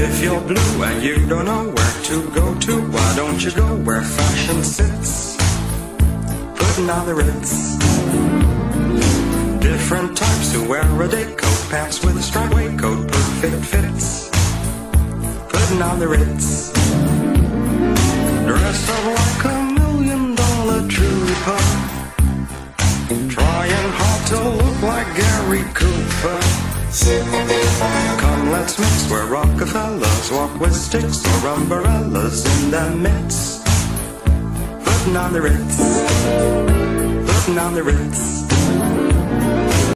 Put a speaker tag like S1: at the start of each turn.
S1: If you're blue and you don't know where to go to, why don't you go where fashion sits, putting on the Ritz. Different types who wear a day coat, pants with a striped waistcoat, perfect fits, putting on the Ritz. Dressed up like $1 million trooper, trying hard to look like Gary Cooper. Come, let's mix where Rockefellers walk with sticks or umbrellas in their midst, putting on the Ritz, putting on the Ritz.